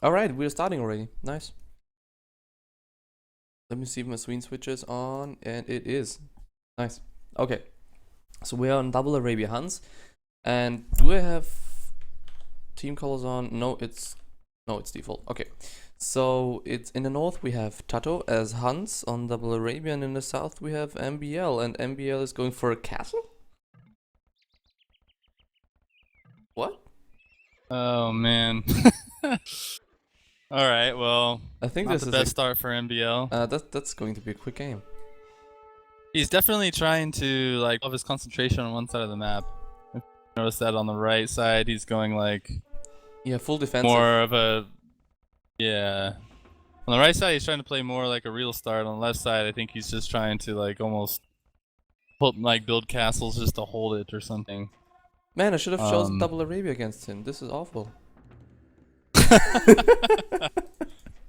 Alright, we're starting already. Nice. Let me see if my screen switches on, and it is. Nice. Okay. So we are on double Arabia Hans. And do I have team colors on? No, it's default. Okay. So it's in the north we have TaToH as Hans on double Arabia, and in the south we have MbL, and MbL is going for a castle? What? Oh man. All right, well, I think not this the is best start for MbL. that's going to be a quick game. He's definitely trying to like have his concentration on one side of the map. If you notice that on the right side, he's going like Yeah, full defensive. more of a yeah. On the right side, he's trying to play more like a real start. On the left side, I think he's just trying to like almost build castles just to hold it or something. Man, I should have chosen double Arabia against him. This is awful.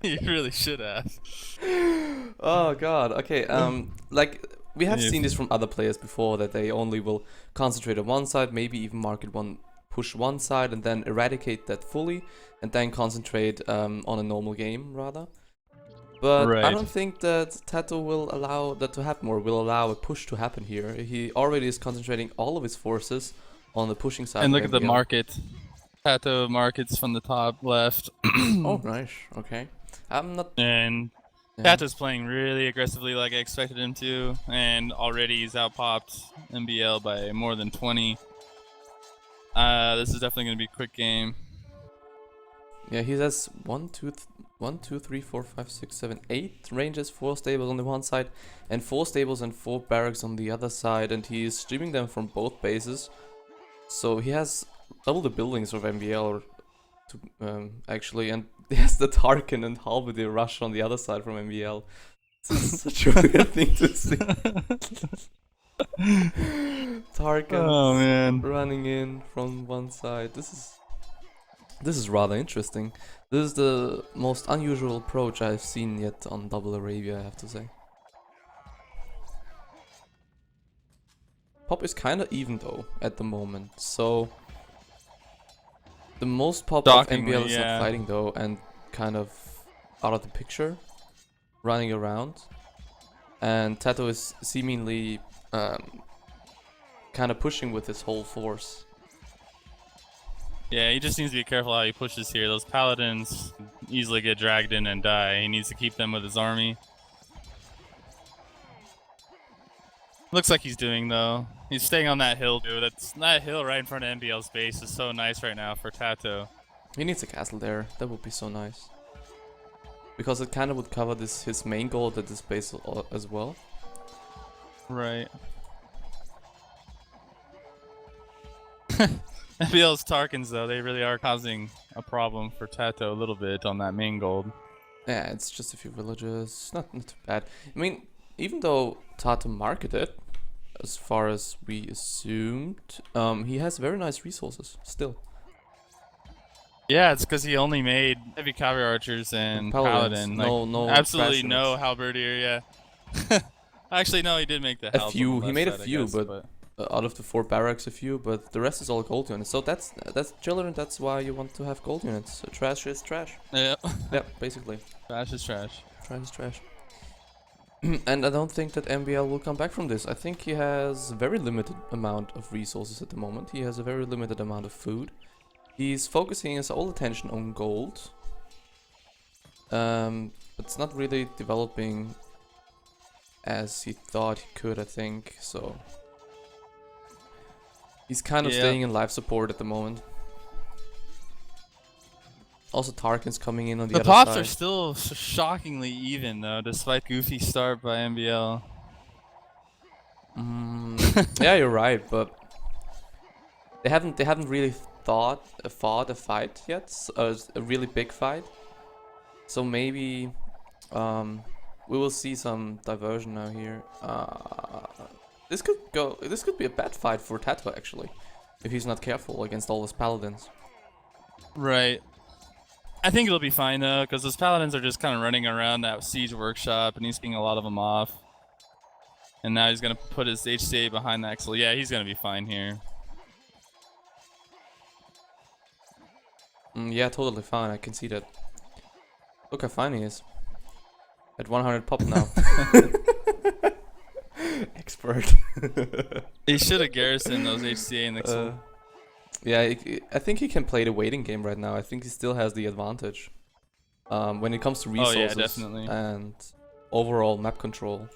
You really should have. Oh god. Okay. Like we have seen this from other players before, that they only will concentrate on one side, maybe even push one side, and then eradicate that fully, and then concentrate on a normal game rather. But Right. I don't think that TaToH will allow that to happen, or will allow a push to happen here. He already is concentrating all of his forces on the pushing side. And of look at the MbL. market. TaToH markets from the top left. Oh, nice. Okay. I'm not. And Yeah. TaToH's playing really aggressively like I expected him to, and already he's outpopped MbL by more than 20. This is definitely going to be a quick game. Yeah, he has 1, 2, 3, 4, 5, 6, 7, 8 ranges, 4 stables on the one side, and 4 stables and 4 barracks on the other side, and he is streaming them from both bases. So he has double the buildings of MbL, actually, and he has the Tarkin and Halberdier rush on the other side from MbL. This is such a weird thing to see. Tarkin Oh man. running in from one side. This is rather interesting. This is the most unusual approach I've seen yet on double Arabia, I have to say. Pop is kinda even though at the moment, so the most pop of MbL is not fighting though, and kind of out of the picture, running around. And TaToH is seemingly kind of pushing with his whole force. Yeah, he just needs to be careful how he pushes here. Those paladins easily get dragged in and die. He needs to keep them with his army. Looks like he's doing though. He's staying on that hill, dude. That hill right in front of MbL's base is so nice right now for TaToH. He needs a castle there. That would be so nice. Because it kind of would cover his main goal at this base as well. Right. MbL's Tarkins though, they really are causing a problem for TaToH a little bit on that main gold. Yeah, it's just a few villages. Not too bad. I mean, even though TaToH marketed, as far as we assumed, he has very nice resources still. Yeah, it's because he only made heavy cavalry archers and paladin. No, absolutely no halberdier. Yeah. Actually, no, he did make the a few. He made a few, but out of the 4 barracks, a few. But the rest is all gold units. So that's children. That's why you want to have gold units. So trash is trash. Yeah. Yeah, basically. Trash is trash. Trash is trash. And I don't think that MbL will come back from this. I think he has a very limited amount of resources at the moment. He has a very limited amount of food. He's focusing his whole attention on gold. But it's not really developing as he thought he could, I think. So he's kind of staying in life support at the moment. Also, Tarkin's coming in on the other side. The pops are still shockingly even though, despite goofy start by MbL. Yeah, you're right, but they haven't really fought a fight yet, a really big fight. So maybe we will see some diversion now here. This could be a bad fight for TaToH actually, if he's not careful against all his paladins. Right. I think it'll be fine though, because those paladins are just kind of running around that siege workshop, and he's getting a lot of them off. And now he's gonna put his HCA behind the axle. Yeah, he's gonna be fine here. Yeah, totally fine. I can see that. Look how fine he is. At 100 pop now. Expert. He should have garrisoned those HCA in the Yeah, I think he can play the waiting game right now. I think he still has the advantage. When it comes to resources Oh yeah, definitely. and overall map control.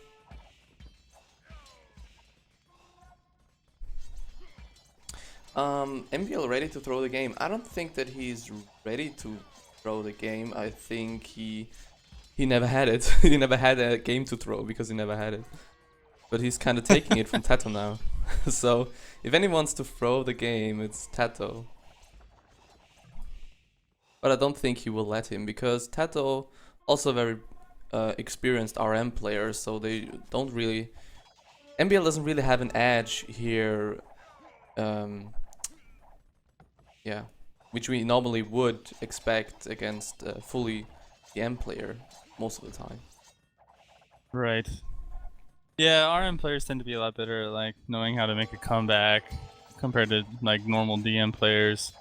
MbL ready to throw the game. I don't think that he's ready to throw the game. I think he never had it. He never had a game to throw because he never had it. But he's kind of taking it from TaToH now. So if anyone wants to throw the game, it's TaToH. But I don't think he will let him because TaToH also very experienced RM players, so they don't really. MbL doesn't really have an edge here. Yeah, which we normally would expect against fully DM player most of the time. Right. Yeah, RM players tend to be a lot better at like knowing how to make a comeback compared to like normal DM players,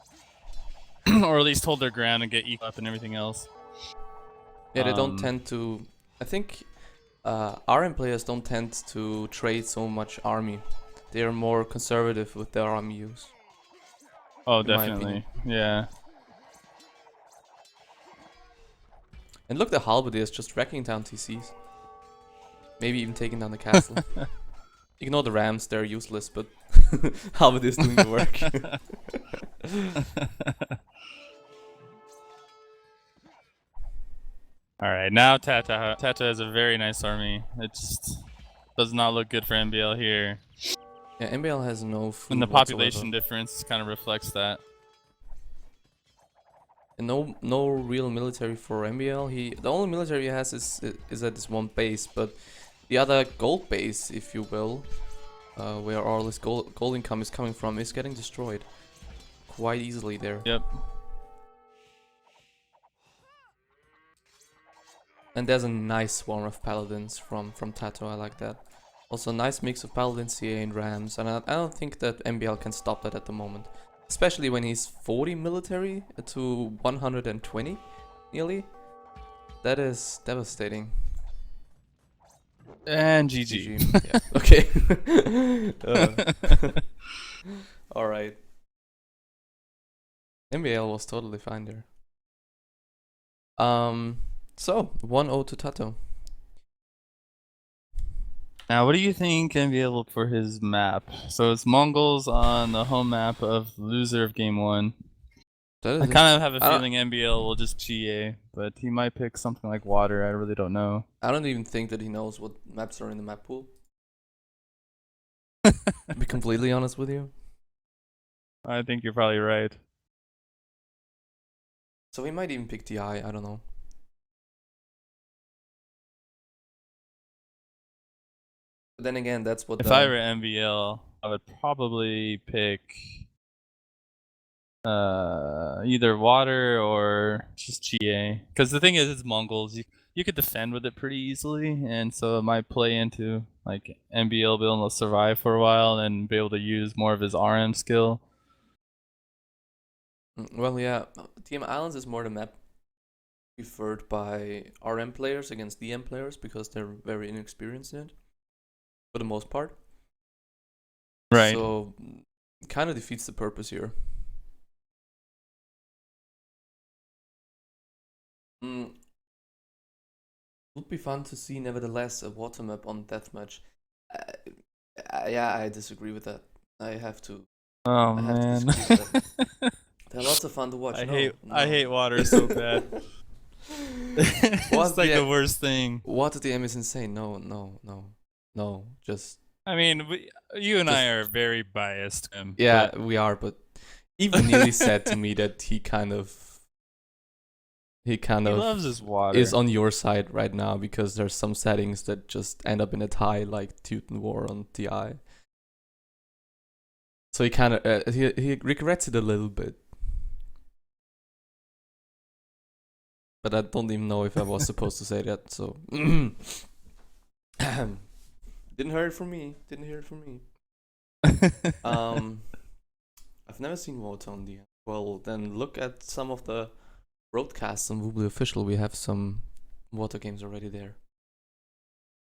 or at least hold their ground and get equal up and everything else. Yeah, they don't tend to. I think RM players don't tend to trade so much army. They are more conservative with their army use. Oh, definitely. Yeah. And look, the Halberdier is just wrecking down TCs. Maybe even taking down the castle. Ignore the Rams, they're useless, but Halberdier is doing the work. Alright, now TaToH. TaToH has a very nice army. It just does not look good for MbL here. Yeah, MbL has no food And the whatsoever. population difference kind of reflects that. And no real military for MbL. The only military he has is at this one base, but the other gold base, if you will, where all this gold income is coming from, is getting destroyed quite easily there. Yep. And there's a nice swarm of paladins from TaToH. I like that. Also, a nice mix of paladins, CA, and Rams, and I don't think that MbL can stop that at the moment. Especially when he's 40 military to 120, nearly. That is devastating. And GG. Yeah. Okay. Alright. MbL was totally fine there. So 1-0 to TaToH. Now, what do you think MbL look for his map? So it's Mongols on the home map of loser of game 1. I kind of have a feeling MbL will just GA, but he might pick something like water. I really don't know. I don't even think that he knows what maps are in the map pool. To be completely honest with you. I think you're probably right. So he might even pick DI, I don't know. But then again, that's what if I were MbL, I would probably pick either water or just GA. Because the thing is, it's Mongols. You could defend with it pretty easily, and so it might play into like MbL being able to survive for a while and be able to use more of his RM skill. Well, yeah, TM Islands is more the map preferred by RM players against DM players because they're very inexperienced in it, for the most part. Right. So, kind of defeats the purpose here. Would be fun to see, nevertheless, a water map on deathmatch. Yeah, I disagree with that. I have to. Oh man. They're lots of fun to watch. I hate water so bad. It's like the worst thing. Water DM is insane. No. Just. I mean, you and I are very biased. Yeah, we are. But even Neely said to me that he loves his water. Is on your side right now because there's some settings that just end up in a tie, like Teuton War on TI. So he kind of he regrets it a little bit. But I don't even know if I was supposed to say that. So didn't hear it from me. I've never seen water on the. Well, then look at some of the broadcasts on Woobly Official, we have some water games already there.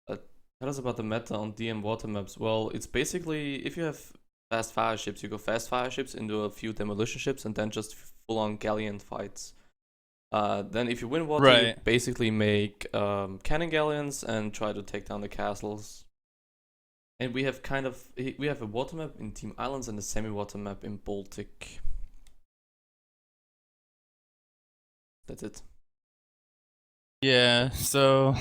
Tell us about the meta on DM water maps. Well, it's basically if you have fast fire ships, you go fast fire ships into a few demolition ships and then just full on galleon fights. Then if you win water, you Right. basically make cannon galleons and try to take down the castles. And we have a water map in Team Islands and a semi-water map in Baltic. That's it. Yeah, so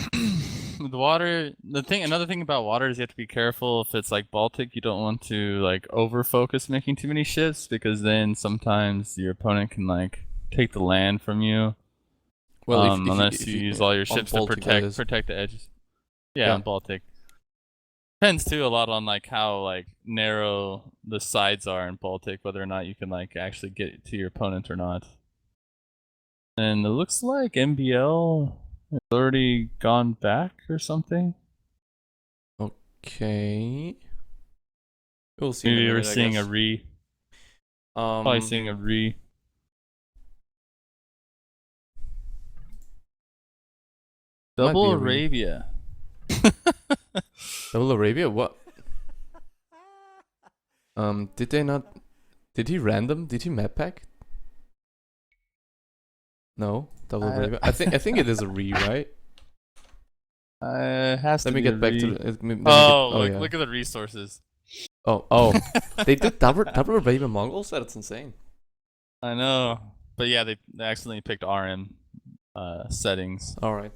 the water, another thing about water is you have to be careful if it's like Baltic, you don't want to like over focus making too many ships because then sometimes your opponent can like take the land from you. Well, Unless you use all your on ships Baltic, to that is. protect the edges. Yeah, Yeah. on Baltic. Depends too a lot on like how like narrow the sides are in Baltic, whether or not you can like actually get to your opponent or not. And it looks like MbL has already gone back or something. Okay. We'll see. Maybe in a we're minute, I seeing guess. a re. Probably seeing a re. Might Double be a re. Arabia. Double Arabia? What? Did they not? Did he random? Did he map pack? No, Double Arabia. I think it is a re, right? Has Let to me be get a back re. to the. Yeah. Look at the resources. Oh. They did double Arabia Mongols? That's insane. I know, but yeah, they accidentally picked RM settings. All right.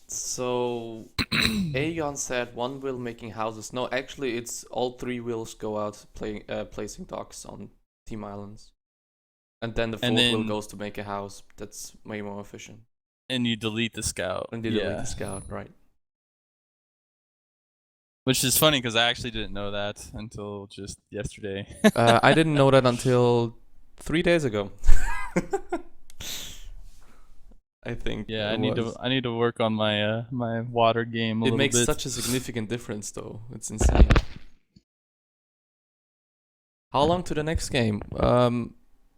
So Aegon said one wheel making houses. No, actually, it's all three wheels go out placing docks on Team Islands, and then the fourth wheel goes to make a house. That's way more efficient. And you delete the scout. And you delete the scout, right? Which is funny because I actually didn't know that until just yesterday. I didn't know that until 3 days ago. I think. Yeah, I need to work on my my water game a little bit. It makes such a significant difference, though. It's insane. How long to the next game?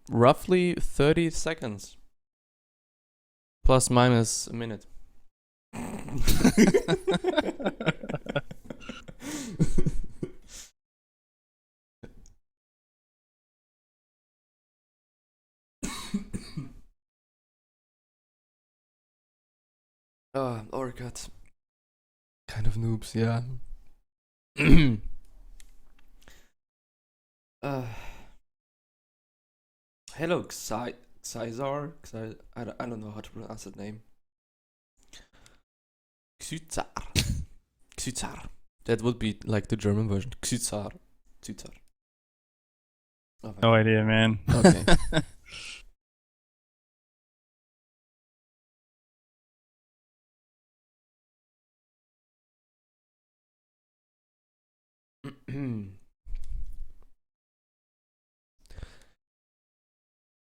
Roughly 30 seconds. Plus minus a minute. Orcat. Kind of noobs, yeah. Hello, Xizar. I don't know how to pronounce that name. Xyzar. Xyzar. That would be like the German version. Xyzar. Xyzar. Oh, no idea, man. Okay.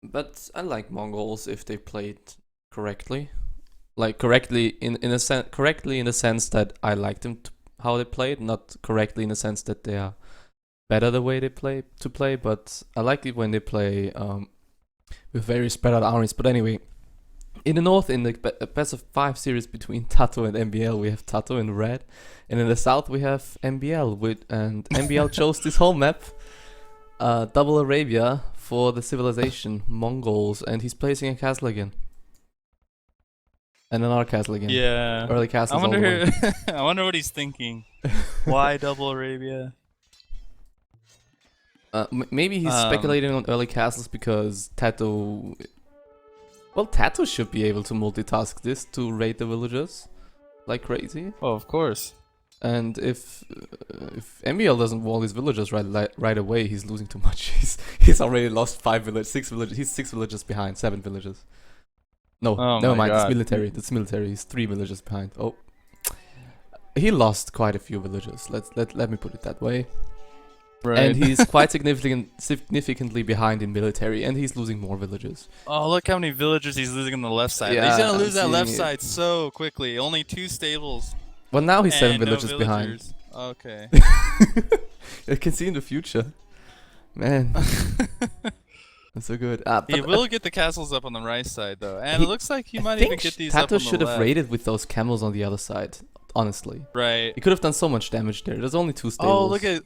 But I like Mongols if they played correctly. Like correctly in the sense that I like them how they played, not correctly in the sense that they are better the way they play, but I like it when they play with very spread out armies. But anyway, in the north, in the best of 5 series between TaToH and MbL, we have TaToH in red, and in the south we have MbL and MbL chose this whole map, Double Arabia for the civilization Mongols, and he's placing a castle again. And another castle again. Yeah. Early castles. I wonder what he's thinking. Why Double Arabia? Maybe he's speculating on early castles because TaToH. Well, TaToH should be able to multitask this to raid the villagers like crazy. Oh, of course. And if MbL doesn't wall his villagers right away, he's losing too much. He's already lost 6 villages. He's 6 villages behind, 7 villages. No, never mind. It's military. That's military. He's 3 villages behind. Oh, he lost quite a few villages. Let me put it that way. Right. And he's quite significantly behind in military, and he's losing more villages. Oh, look how many villagers he's losing on the left side. Yeah, he's gonna lose that I'm left seeing side so quickly. Only 2 stables. Well, now he's 7 and villages no behind. Okay. I can see in the future, man. That's so good. He But will get the castles up on the right side though, and it looks like he might even get these up TaToH on should the have left. raided with those camels on the other side. Honestly, Right. he could have done so much damage there. There's only 2 stables. Oh, look at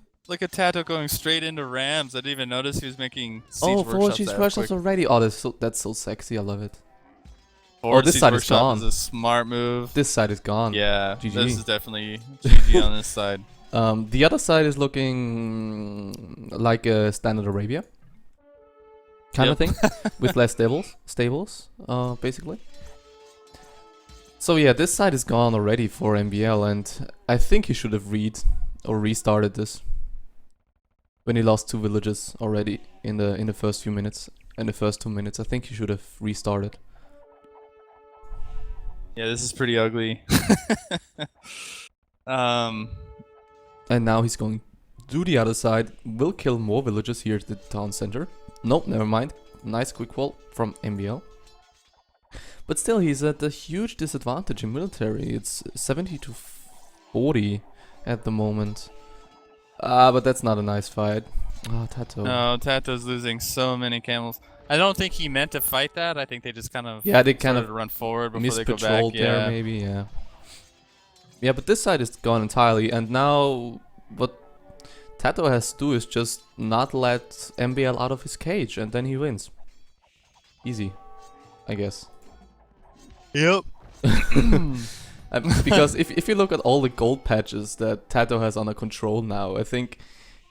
TaToH going straight into rams. I didn't even notice he was making siege forward workshops siege that workshops quick. already. Oh, that's so sexy. I love it. Forward this siege side is workshop gone. is a smart move. This side is gone. Yeah, GG. this is definitely GG on this side. The other side is looking like a standard Arabia kind of thing, with less stables, basically. So yeah, this side is gone already for MbL, and I think he should have restarted this when he lost 2 villages already in the first few minutes. In the first 2 minutes, I think he should have restarted. Yeah, this is pretty ugly. And now he's going to the other side. Will kill more villagers here at the town center. Nope, never mind. Nice quick wall from MbL. But still, he's at a huge disadvantage in military. It's 70 to 40 at the moment. But that's not a nice fight. Oh, TaToH. No, TaToH's losing so many camels. I don't think he meant to fight that. I think they just kind of they kind of run forward before they go back. mispatrolled there, maybe. Yeah. Yeah, but this side is gone entirely, and now what TaToH has to do is just not let MbL out of his cage, and then he wins. Easy, I guess. Yep. Because if you look at all the gold patches that TaToH has under control now, I think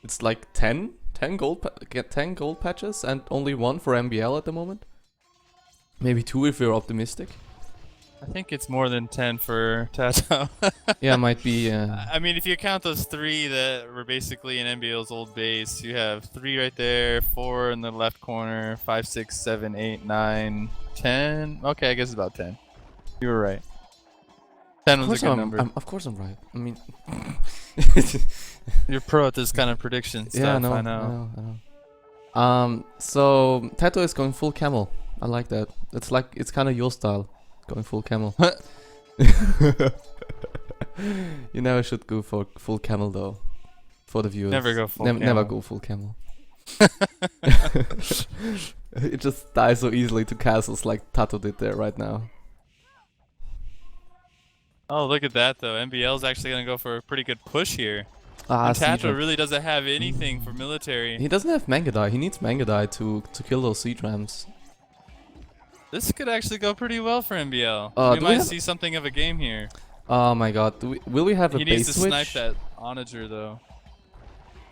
it's like 10 gold patches, and only 1 for MbL at the moment. Maybe 2 if we're optimistic. I think it's more than 10 for TaToH. Yeah, might be. I mean, if you count those 3 that were basically in MbL's old base, you have 3 right there, 4 in the left corner, 5, 6, 7, 8, 9, 10. Okay, I guess it's about 10. You were right. 10 was a good number. Of course I'm right. I mean... You're pro at this kind of prediction stuff, yeah, I know. So TaToH is going full camel. I like that. It's kind of your style, going full camel. You never should go for full camel though, for the viewers. Never go full camel. Never go full camel. It just dies so easily to castles like TaToH did there right now. Oh, look at that though. MbL's actually going to go for a pretty good push here. And TaToH really doesn't have anything for military. He doesn't have Mangadai. He needs Mangadai to kill those siege rams. This could actually go pretty well for MbL. We do might we see something of a game here. Oh my god. Will we have a He base needs to switch? snipe that onager though.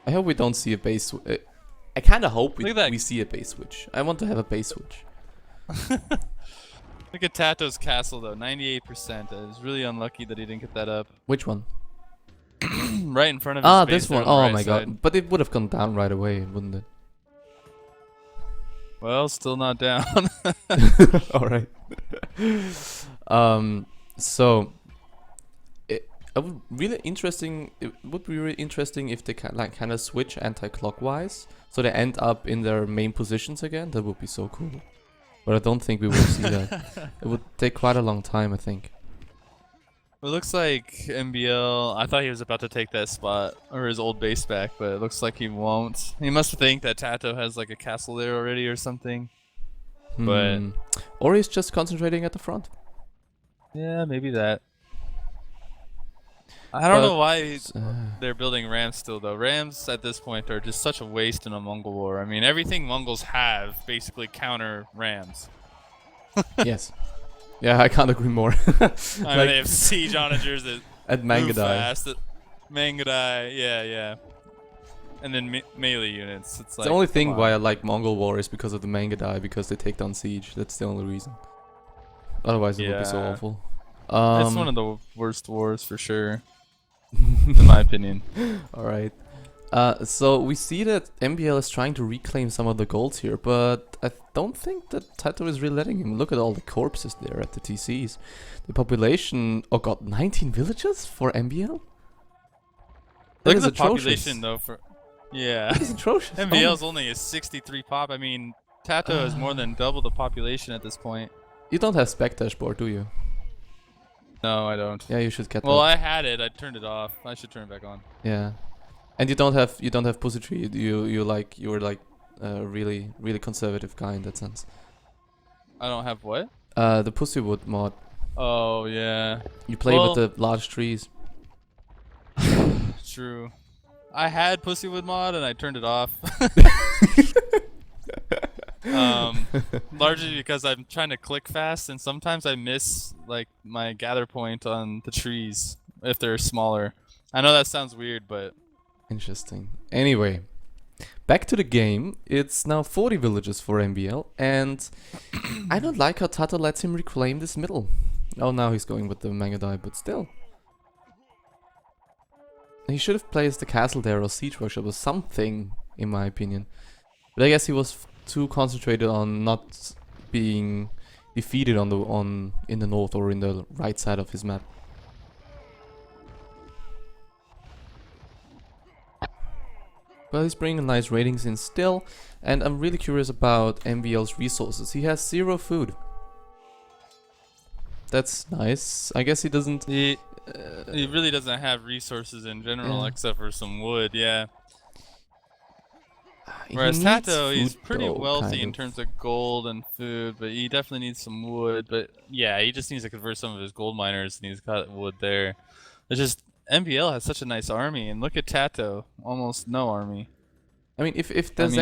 I hope we don't see a base switch. I kind of hope Look at that. we see a base switch. I want to have a base switch. Look at TaToH's castle though, 98%. It's really unlucky that he didn't get that up. Which one? Right in front of his base this there one. on the Oh right my side. god. But it would have gone down right away, wouldn't it? Well, still not down. Alright. So it would be really interesting if they kind of switch anti-clockwise, so they end up in their main positions again. That would be so cool. But I don't think we will see that. It would take quite a long time, I think. It looks like MbL, I thought he was about to take that spot, or his old base back, but it looks like he won't. He must think that TaToH has like a castle there already or something. But or he's just concentrating at the front. yeah, maybe that. I don't know why they're building rams still though. Rams at this point are just such a waste in a Mongol war. I mean, everything Mongols have basically counter rams. Yes. Yeah, I can't agree more. I mean, they have siege onagers that at move Mangadai. fast. Mangadai, yeah. And then melee units. It's like, The only thing why I like Mongol war is because of the Mangadai, because they take down siege. That's the only reason. Otherwise, it would be so Yeah. awful. It's one of the worst wars for sure, in my opinion. Alright. So we see that MbL is trying to reclaim some of the golds here, but I don't think that TaToH is really letting him. Look at all the corpses there at the TCs. The population... Oh god, 19 villages for MbL? Look at the population though for... Yeah. It's atrocious. MbL's only a 63 pop. I mean, TaToH has more than double the population at this point. You don't have spec dashboard, do you? No, I don't. Yeah, you should get Well, that. I had it. I turned it off. I should turn it back on. Yeah. And you don't have pussytree. You were like really conservative guy in that sense. I don't have what? The Pussywood mod. Oh yeah. You play with the large trees. True. I had Pussywood mod and I turned it off. Largely because I'm trying to click fast and sometimes I miss like my gather point on the trees if they're smaller. I know that sounds weird, but Interesting. Anyway, back to the game. It's now 40 villages for MbL, and I don't like how TaToH lets him reclaim this middle. Oh, now he's going with the Manga Die, but still. He should have placed the castle there or siege workshop or something, in my opinion. But I guess he was too concentrated on not being defeated in the north or in the right side of his map. But he's bringing nice ratings in still, and I'm really curious about MbL's resources. He has 0 food. That's nice. I guess he doesn't... he really doesn't have resources in general except for some wood, yeah. Whereas TaToH, he's pretty wealthy in terms of gold and food, but he definitely needs some wood. But yeah, he just needs to convert some of his gold miners, and he's got wood there. It's just MbL has such a nice army, and look at TaToH, almost no army. I mean, if there's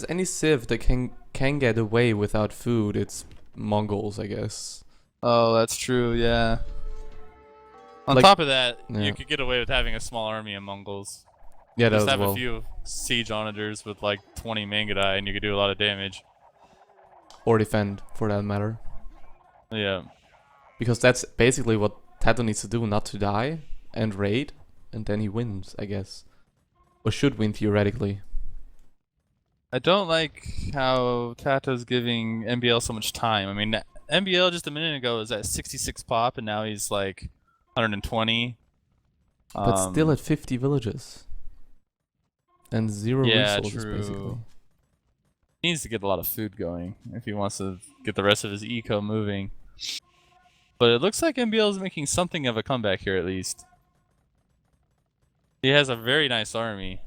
any civ that can get away without food, it's Mongols, I guess. Oh, that's true. Yeah. On Like, top of that, yeah. you could get away with having a small army of Mongols. Yeah, Just that have as well. a few siege onagers with like 20 Mangadai and you could do a lot of damage. Or defend, for that matter. Yeah. Because that's basically what TaToH needs to do, not to die and raid, and then he wins, I guess. Or should win theoretically. I don't like how TaToH's giving MbL so much time. I mean, MbL just a minute ago was at 66 pop and now he's like 120. But still at 50 villages. And 0 resources, true. basically. He needs to get a lot of food going if he wants to get the rest of his eco moving. But it looks like MbL is making something of a comeback here at least. He has a very nice army.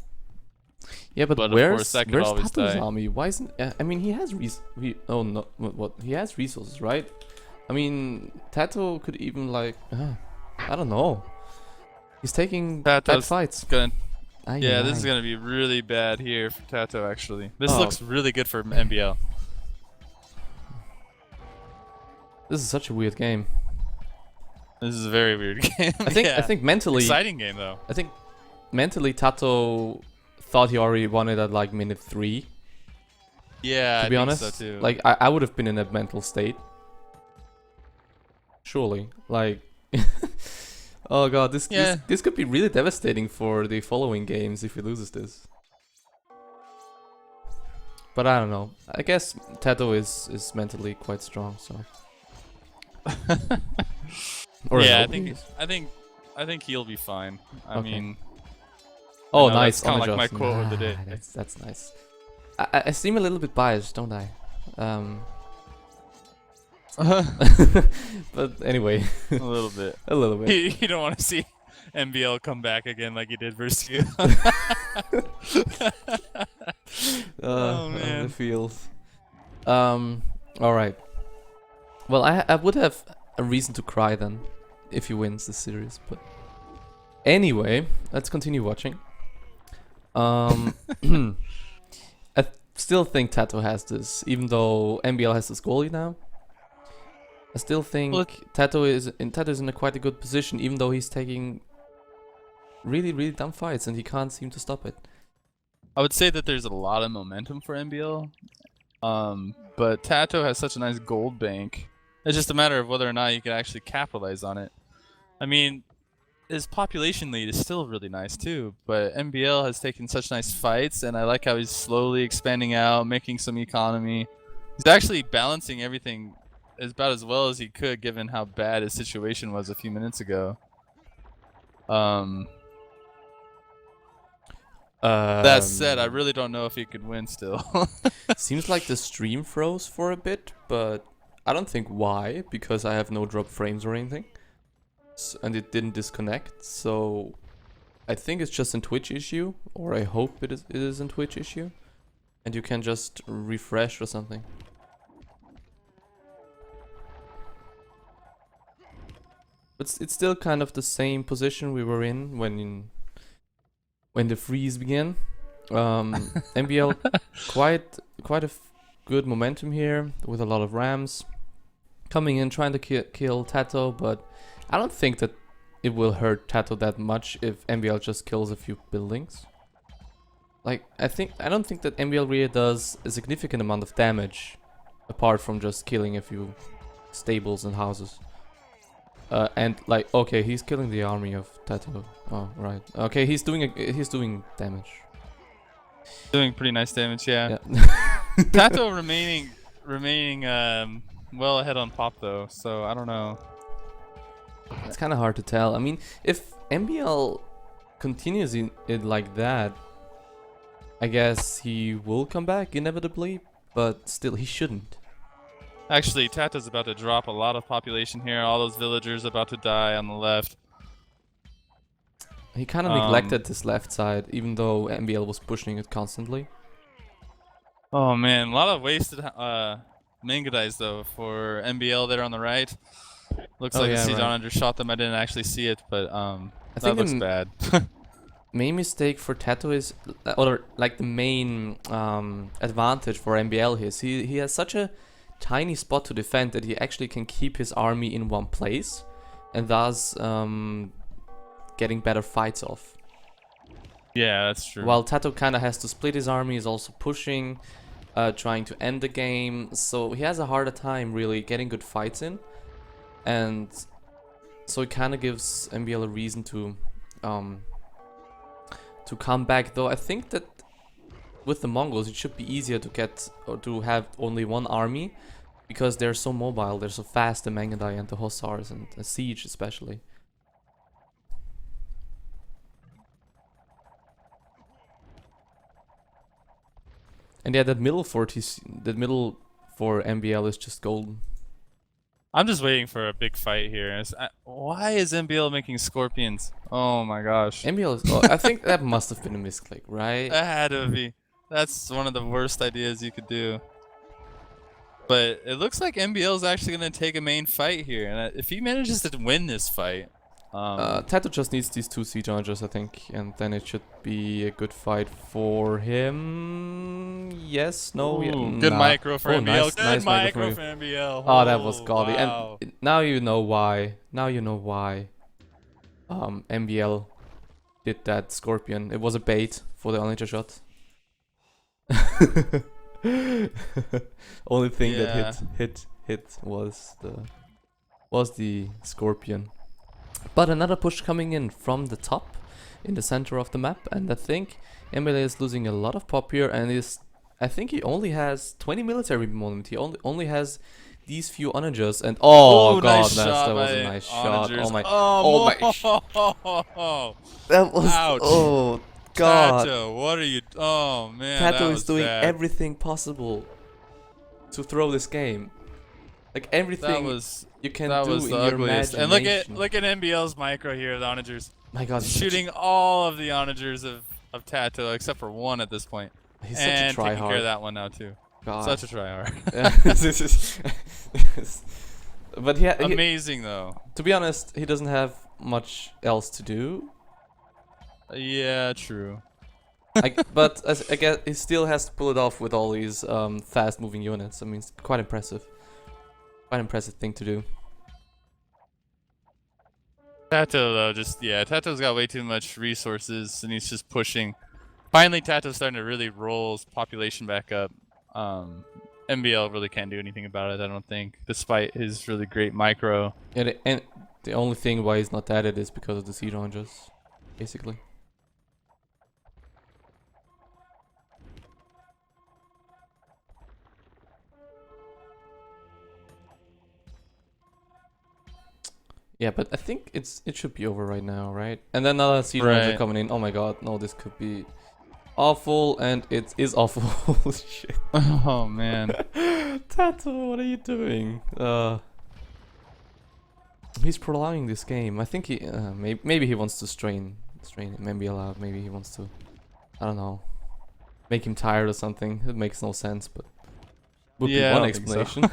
Yeah, but of where's course, that could always TaToH's die. army? Why isn't... I mean, he has oh, no, what? He has resources, right? I mean, TaToH could even, like... I don't know. He's taking bad fights. Yeah, this is going to be really bad here for TaToH, actually. This looks really good for MbL. This is such a weird game. This is a very weird game. I think mentally... Exciting game, though. I think mentally TaToH thought he already won it at like minute 3. Yeah, to be honest. So too. Like, I would have been in that mental state. Surely. Like... Oh god, this could be really devastating for the following games if he loses this. But I don't know. I guess TaToH is mentally quite strong, so. Yeah, I think he'll be fine. I mean. Oh, nice. That's kind of like my quote of the day. That's nice. I seem a little bit biased, don't I? But anyway. A little bit. A little bit. You don't want to see MbL come back again like he did versus you. Oh man. The feels. Alright. Well, I would have a reason to cry then if he wins the series, but anyway, let's continue watching. I still think TaToH has this, even though MbL has this goalie now. I still think TaToH is in quite a good position, even though he's taking really dumb fights and he can't seem to stop it. I would say that there's a lot of momentum for MbL, but TaToH has such a nice gold bank. It's just a matter of whether or not you can actually capitalize on it. I mean, his population lead is still really nice too, but MbL has taken such nice fights, and I like how he's slowly expanding out, making some economy. He's actually balancing everything about as well as he could, given how bad his situation was a few minutes ago. That said, I really don't know if he could win still. Seems like the stream froze for a bit, but I don't think why, because I have no drop frames or anything. And it didn't disconnect, so I think it's just a Twitch issue, or I hope it is a Twitch issue. And you can just refresh or something. But it's still kind of the same position we were in when the freeze began. MbL quite good momentum here with a lot of rams coming in trying to kill TaToH, but I don't think that it will hurt TaToH that much if MbL just kills a few buildings. Like I don't think that MbL really does a significant amount of damage apart from just killing a few stables and houses. And like, okay, he's killing the army of TaToH. Oh, right. Okay, he's doing damage. Doing pretty nice damage, yeah. Yeah. TaToH remaining well ahead on pop though, so I don't know. It's kind of hard to tell. I mean, if MbL continues in it like that, I guess he will come back inevitably, but still, he shouldn't. Actually, TaToH's about to drop a lot of population here. All those villagers about to die on the left. He kind of neglected this left side, even though MbL was pushing it constantly. Oh man, a lot of wasted manga dies though for MbL there on the right. Looks like the siege onager shot them. I didn't actually see it, but that looks bad. Main mistake for TaToH is, or like the main advantage for MbL is he has such a tiny spot to defend that he actually can keep his army in one place, and thus getting better fights off. Yeah, that's true. While TaToH kind of has to split his army, he's also pushing, trying to end the game, so he has a harder time really getting good fights in, and so it kind of gives MbL a reason to come back. Though I think that with the Mongols it should be easier to get or to have only one army, because they're so mobile, they're so fast, the Mangudai and the Hussars and the siege especially. And yeah, that middle for MbL is just golden. I'm just waiting for a big fight here. Why is MbL making scorpions? Oh my gosh. MbL is, I think that must have been a misclick, right? That had to be. That's one of the worst ideas you could do. But it looks like MbL is actually going to take a main fight here. And if he manages to win this fight... TaToH just needs these two siege onagers, I think, and then it should be a good fight for him. Yes, no, yeah. Good micro for MbL. Good micro for MbL. Oh, that was godly. Wow. And now you know why. Now you know why MbL did that scorpion. It was a bait for the onager shot. Only thing that hit was the scorpion. But another push coming in from the top, in the center of the map, and I think MbL is losing a lot of pop here, and I think he only has 20 military moment. He only has these few onagers, and oh god, nice that was a nice shot. Onagers. Oh my, that was ouch. Oh god. TaToH, what are you? Oh man, TaToH is doing everything possible to throw this game. Like everything you can do in your imagination. And look at MbL's micro here, the onagers. My god, shooting all of the onagers of TaToH except for one at this point. He's such a tryhard. Taking care of that one now too. God. Such a tryhard. But yeah, amazing though. To be honest, he doesn't have much else to do. Yeah, true. But I guess he still has to pull it off with all these fast-moving units. I mean, it's quite impressive. Quite impressive thing to do. TaToH though, TaToH's got way too much resources and he's just pushing. Finally, TaToH's starting to really roll his population back up. MbL really can't do anything about it, I don't think, despite his really great micro. Yeah, and the only thing why he's not at it is because of the siege onagers, basically. Yeah, but I think it should be over right now, right? And then another siege onager coming in. Oh my god, no, this could be awful, and it is awful. Shit. Oh man. TaToH, what are you doing? He's prolonging this game. I think he maybe he wants to strain MbL out. Maybe he wants to, I don't know. make him tired or something. It makes no sense, but would be Yeah, I one don't think so. explanation.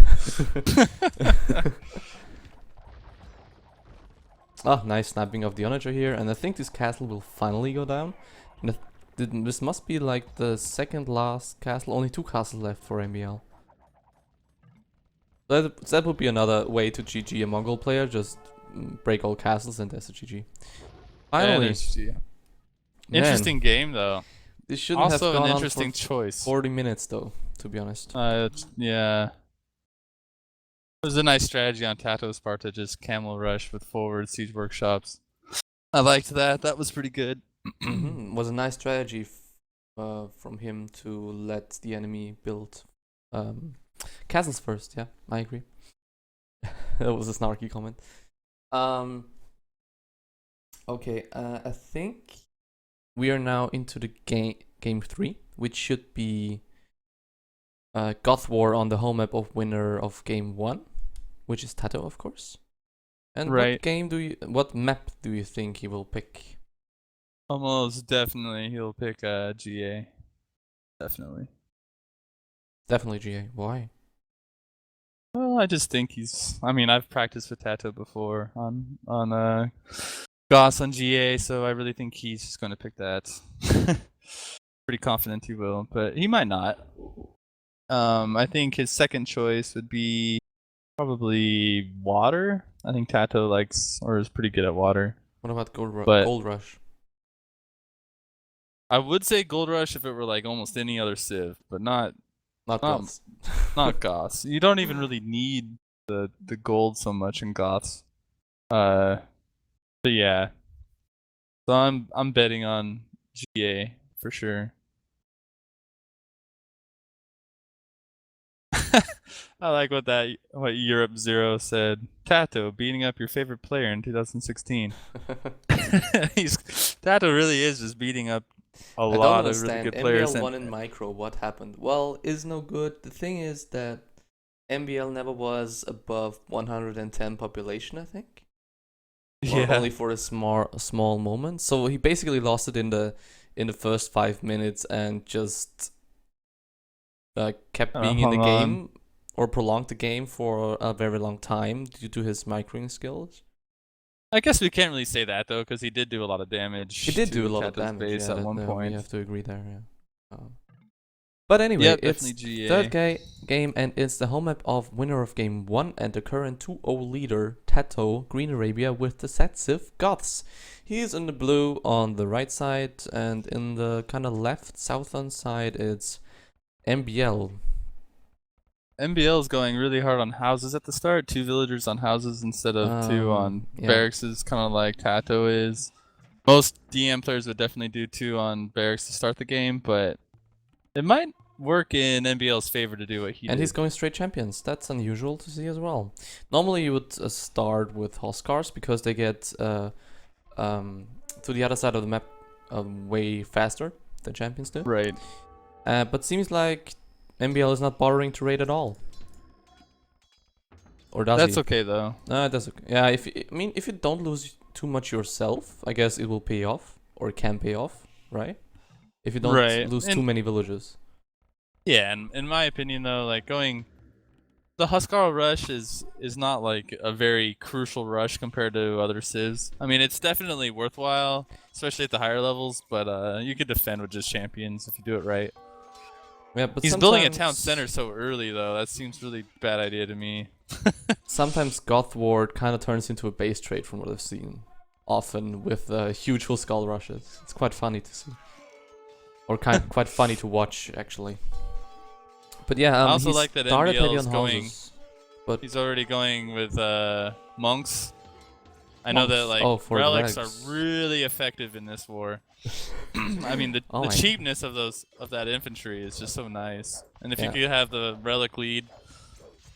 Ah, nice snapping of the Onager here, and I think this castle will finally go down. And this must be like the second last castle. Only 2 castles left for MbL. That would be another way to GG a Mongol player. Just break all castles and that's a GG. Finally, Yeah. man, Interesting game though. this shouldn't have Also gone an on interesting for choice. 40 minutes though, to be honest. Yeah. It was a nice strategy on TaToH's part to just camel rush with forward siege workshops. I liked that. That was pretty good. Was a nice strategy from him to let the enemy build castles first. Yeah, I agree. That was a snarky comment. Okay, I think we are now into the game 3, which should be Goth War on the home map of winner of game 1, which is TaToH, of course. And Right. what map do you think he will pick? Almost definitely he'll pick GA. Definitely. Definitely GA. Why? Well, I just think I mean, I've practiced with TaToH before on Goth on GA, so I really think he's just going to pick that. Pretty confident he will, but he might not. I think his second choice would be probably water. I think TaToH likes or is pretty good at water. What about But- Gold Rush? I would say Gold Rush if it were like almost any other Civ, but not Goths. Goths. You don't even really need the gold so much in Goths. But yeah. So I'm betting on GA for sure. I like what Europe Zero said. TaToH beating up your favorite player in 2016. TaToH really is just beating up a lot of really good players. MbL won in micro. What happened? Well, is no good. The thing is that MbL never was above 110 population, I think. Or Yeah. only for a small moment. So he basically lost it in the first 5 minutes and just kept being in the game or prolonged the game for a very long time due to his microing skills. I guess we can't really say that though, because he did do a lot of damage. He did do a lot of TaToH's damage base at one point. We have to agree there, yeah. But anyway, Yeah, it's definitely GA. third game, and it's the home map of winner of game 1 and the current 2-0 leader, TaToH, Green Arabia, with the set Civ Goths. He is in the blue on the right side, and in the kind of left southern side, it's MbL. MbL is going really hard on houses at the start. 2 villagers on houses instead of 2 on yeah. barracks is kind of like TaToH is. Most DM players would definitely do 2 on barracks to start the game, but it might work in MbL's favor to do what he did. And he's going straight champions. That's unusual to see as well. Normally you would start with Huskars because they get to the other side of the map way faster than champions do. Right. But seems like MbL is not bothering to raid at all. Or does That's he? okay though. No, that's okay. Yeah, if you don't lose too much yourself, I guess it will pay off, or it can pay off, right? If you don't lose too many villages. Yeah, and in my opinion though, like the Huskar rush is not like a very crucial rush compared to other civs. I mean, it's definitely worthwhile, especially at the higher levels, but you could defend with just champions if you do it right. Yeah, but he's building a town center so early though. That seems really bad idea to me. Sometimes Goth Ward kind of turns into a base trade from what I've seen. Often with huge Huskar rushes. It's quite funny to see. Or quite funny to watch, actually. But yeah, I also like that MbL is going. Houses, but he's already going with monks. I know that like relics are really effective in this war. I mean, the cheapness of that infantry is just so nice. And if you could have the relic lead,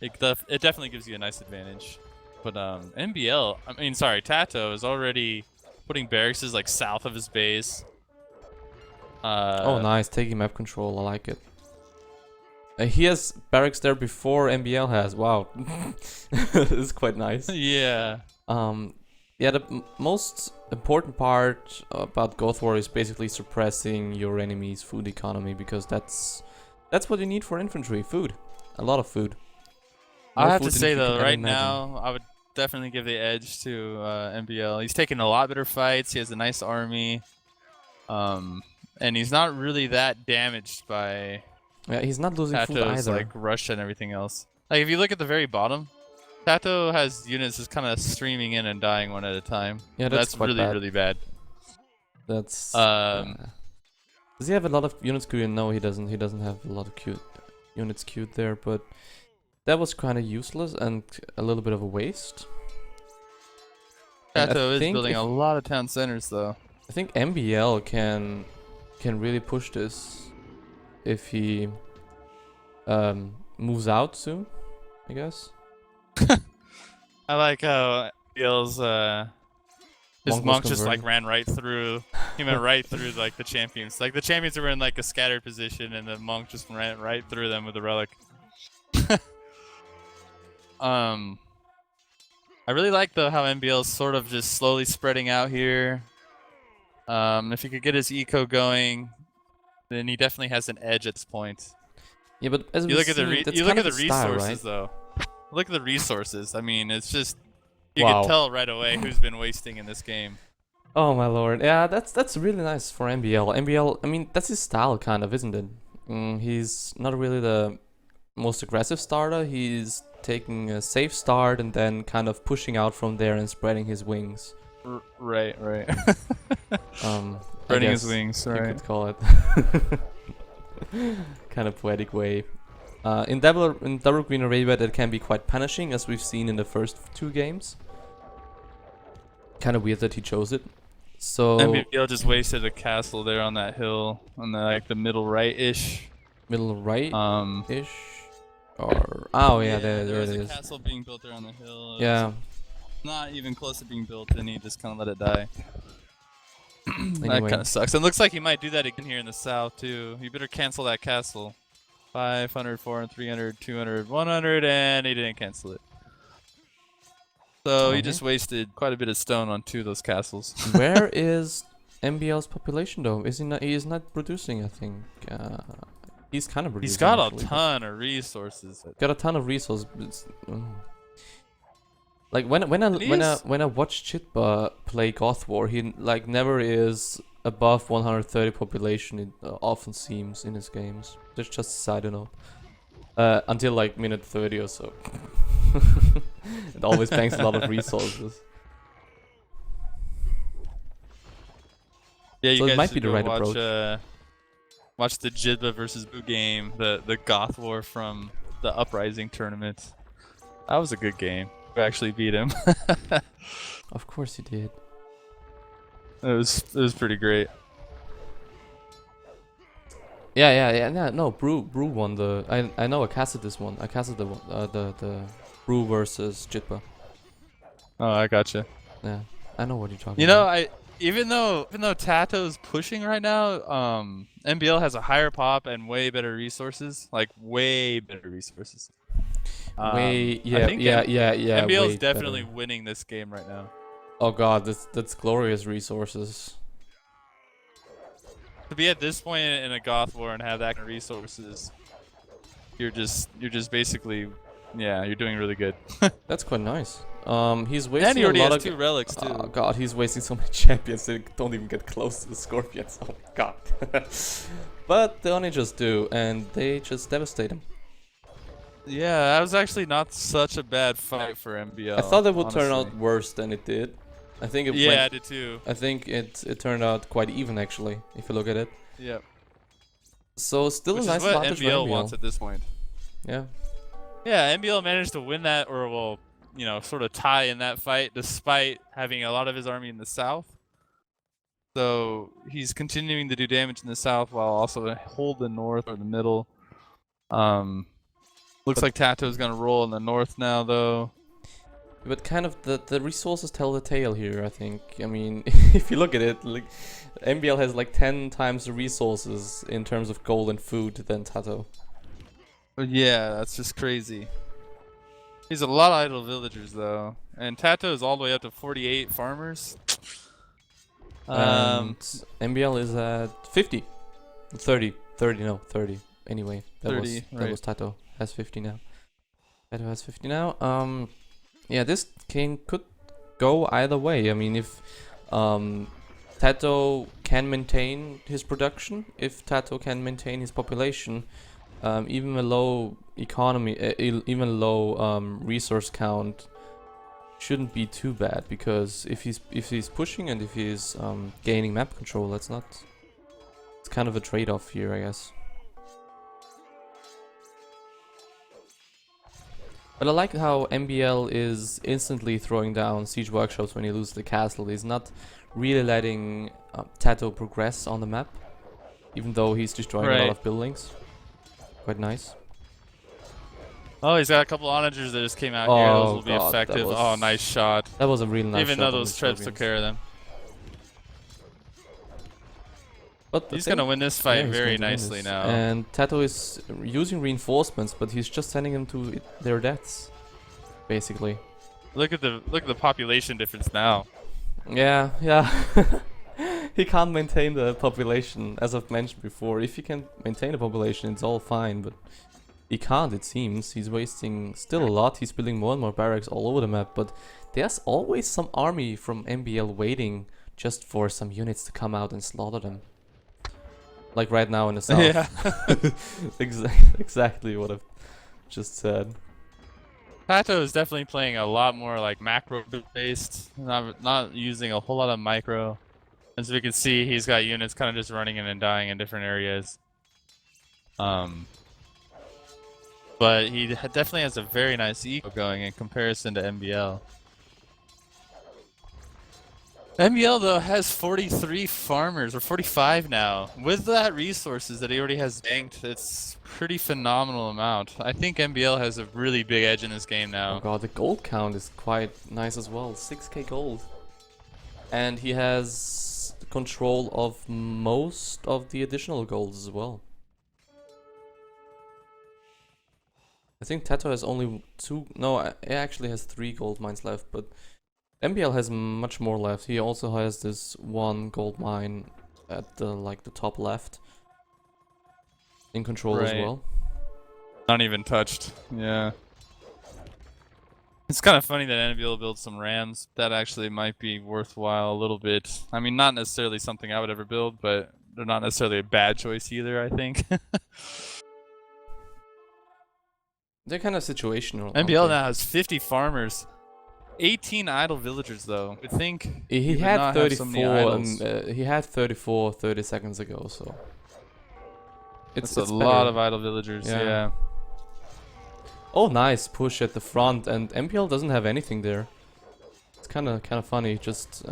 it definitely gives you a nice advantage. But TaToH is already putting barracks like south of his base. Oh, nice, taking map control. I like it. He has barracks there before MbL has. Wow, this is quite nice. Yeah. Yeah, the most important part about Goth War is basically suppressing your enemy's food economy, because that's what you need for infantry. Food. A lot of food. I More have to food than say you can though, ever right imagine. now, I would definitely give the edge to MbL. He's taking a lot better fights. He has a nice army, and he's not really that damaged by Yeah, he's not losing food TaToH's either. like rush and everything else. Like if you look at the very bottom, TaToH has units just kind of streaming in and dying one at a time. Yeah, that's quite really bad. really bad. That's. Um, Does he have a lot of units queued? No, he doesn't. He doesn't have a lot of units queued there, but that was kind of useless and a little bit of a waste. And TaToH is think building if- a lot of town centers though. I think MbL can really push this if he moves out soon, I guess. I like how MbL's his Monk was monk just like converted. ran right through. He went right through like the champions. Like the champions were in like a scattered position, and the monk just ran right through them with the relic. I really like though how MbL's sort of just slowly spreading out here. If he could get his eco going, then he definitely has an edge at this point. Yeah, but as You we look at the style, resources right? though. Look at the resources. I mean, it's just you Wow. can tell right away who's been wasting in this game. Oh my lord, yeah, that's really nice for MbL. MbL, I mean, that's his style, kind of, isn't it? He's not really the most aggressive starter. He's taking a safe start and then kind of pushing out from there and spreading his wings. Right. I Spreading his guess wings, you right? could call it. Kind of poetic way. In double green Arabia, that can be quite punishing, as we've seen in the first 2 games. Kind of weird that he chose it. So MbL just wasted a castle there on that hill, on the like the middle right-ish. middle right Ish. or there it was a is. castle being built there on the hill. It Yeah. was not even close to being built, and he just kind of let it die. That Anyway. kind of sucks. And looks like he might do that again here in the south too. You better cancel that castle. 500, 400, 300, 200, 100, and he didn't cancel it. So he Okay. just wasted quite a bit of stone on 2 of those castles. Where is MbL's population though? Is he not? He is not producing. I think he's kind of producing. He's got actually, a but- ton of resources. Got a ton of resources. But like when I watch Chitba play Goth War, he like never is above 130 population. It often seems in his games. That's just a side note. Until like minute 30 or so. It always banks a lot of resources. Yeah, you So it guys might should be the go right watch, approach. Watch the Jidba versus Boo game, the Goth War from the Uprising tournament. That was a good game. We actually beat him. Of course he did. It was pretty great. Yeah. No, Brew won the. I know I casted this one. I casted the Brew versus Jitba. Oh, I gotcha. Yeah, I know what you're talking You know, about. even though TaToH's pushing right now, MbL has a higher pop and way better resources, like way better resources. I think yeah. MbL's way definitely better. winning this game right now. Oh god, that's glorious resources. To be at this point in a Goth War and have that kind of resources, you're just basically, yeah, you're doing really good. That's quite nice. He's wasting And he already a lot has of 2 relics too. Oh god, he's wasting so many champions that don't even get close to the scorpions. Oh my god. But the only just do, and they just devastate him. Yeah, that was actually not such a bad fight for MbL. I thought it would turn honestly. out worse than it did. I think it Yeah, I went, did too. I think it turned out quite even actually, if you look at it. Yep. So still Which a nice is what advantage for MbL MbL. wants at this point. Yeah. Yeah, MbL managed to win that, or well, you know, sort of tie in that fight, despite having a lot of his army in the south. So he's continuing to do damage in the south while also hold the north or the middle. Looks like TaToH's gonna roll in the north now, though. But kind of the resources tell the tale here, I think. I mean, if you look at it, like MbL has like 10 times the resources in terms of gold and food than TaToH. But yeah, that's just crazy. He's a lot of idle villagers though, and TaToH is all the way up to 48 farmers. And MbL is at 50. 30. 30, no, 30. Anyway, that 30, was right. TaToH. Has 50 now. TaToH has 50 now. Yeah, this game could go either way. I mean, if TaToH can maintain his production, if TaToH can maintain his population, even a low economy, even low resource count shouldn't be too bad, because if he's pushing and if he's gaining map control, that's not. It's kind of a trade-off here, I guess. But I like how MbL is instantly throwing down siege workshops when he loses the castle. He's not really letting TaToH progress on the map, even though he's destroying a lot of buildings. Quite nice. Oh, he's got a couple onagers that just came out here. Those will be effective. Oh, nice shot. That was a really nice shot. Even though those treads took care of them. But he's gonna win this fight very nicely now. And TaToH is using reinforcements, but he's just sending them to their deaths, basically. Look at the population difference now. Yeah. He can't maintain the population, as I've mentioned before. If he can maintain the population, it's all fine, but he can't, it seems. He's wasting still a lot. He's building more and more barracks all over the map, but there's always some army from MbL waiting just for some units to come out and slaughter them. Like right now in the south. Yeah. Exactly what I've just said. TaToH is definitely playing a lot more like macro based, not using a whole lot of micro. As we can see, he's got units kind of just running in and dying in different areas. But he definitely has a very nice eco going in comparison to MbL. MbL though has 43 farmers, or 45 now. With that resources that he already has banked, it's pretty phenomenal amount. I think MbL has a really big edge in this game now. Oh god, the gold count is quite nice as well. 6k gold. And he has control of most of the additional golds as well. I think TaToH has only 2, no, it actually has 3 gold mines left, but MbL has much more left. He also has this 1 gold mine at the top left in control as well. Not even touched. Yeah. It's kind of funny that MbL builds some rams. That actually might be worthwhile a little bit. I mean, not necessarily something I would ever build, but they're not necessarily a bad choice either, I think. They're kind of situational. MbL now has 50 farmers. 18 idle villagers though. I think he had 34. He had 34 30 seconds ago, so it's a lot of idle villagers. Yeah. Oh, nice push at the front, and MbL doesn't have anything there. It's kind of funny. Just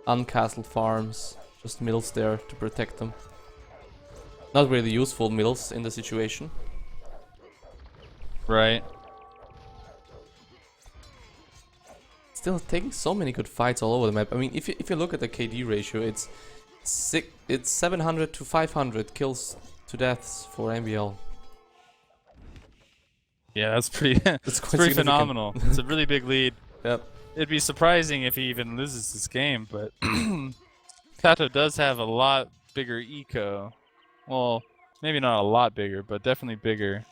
uncastled farms, just mills there to protect them. Not really useful mills in the situation. Right. Still taking so many good fights all over the map. I mean, if you look at the KD ratio, it's 700 to 500 kills to deaths for MbL. Yeah, that's pretty. It's pretty phenomenal. It's a really big lead. Yep. It'd be surprising if he even loses this game, but TaToH does have a lot bigger eco. Well, maybe not a lot bigger, but definitely bigger.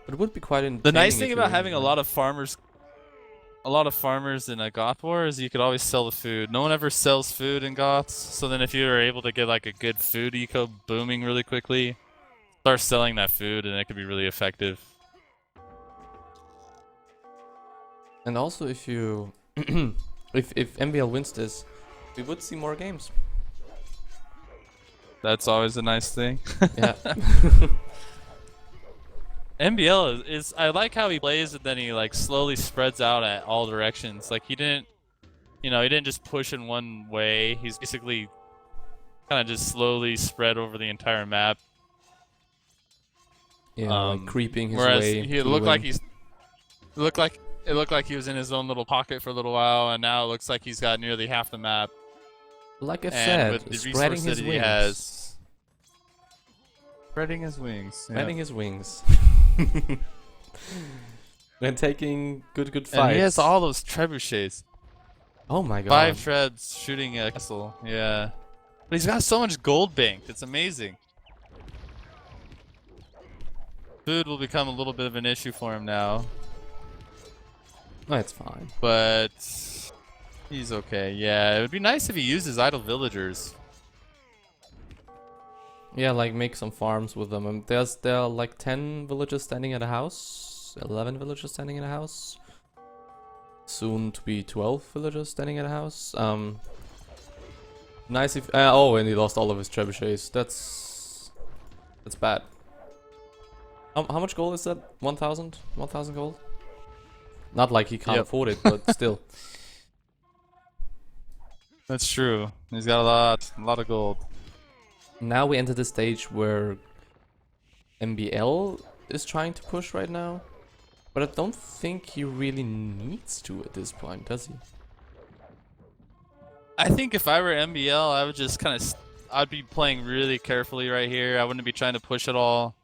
But it would be quite entertaining. The nice thing about having a lot of farmers in a Goth war is you could always sell the food. No one ever sells food in Goths, so then if you were able to get like a good food eco booming really quickly, start selling that food and it could be really effective. And also if you if MbL wins this, we would see more games. That's always a nice thing. Yeah. MbL is I like how he plays and then he like slowly spreads out at all directions. Like he didn't just push in one way. He's basically kind of just slowly spread over the entire map. Yeah, like creeping his whereas way. It looked like he was in his own little pocket for a little while, and now it looks like he's got nearly half the map. Like I said, with the spreading his wings. Spreading his wings. Spreading his wings. And taking good fights. And he has all those trebuchets. Oh my god. 5 trebs shooting a castle. Yeah. But he's got so much gold banked. It's amazing. Food will become a little bit of an issue for him now. No, it's fine. But he's okay. Yeah, it would be nice if he uses idle villagers. Yeah, like make some farms with them. And there are like 10 villagers standing at a house, 11 villagers standing in a house. Soon to be 12 villagers standing at a house. Nice if oh, and he lost all of his trebuchets. That's bad. How much gold is that? 1,000? 1,000 gold? Not like he can't afford it, but still. That's true. He's got a lot of gold. Now we enter the stage where MbL is trying to push right now. But I don't think he really needs to at this point, does he? I think if I were MbL, I would just kind of... I'd be playing really carefully right here. I wouldn't be trying to push at all.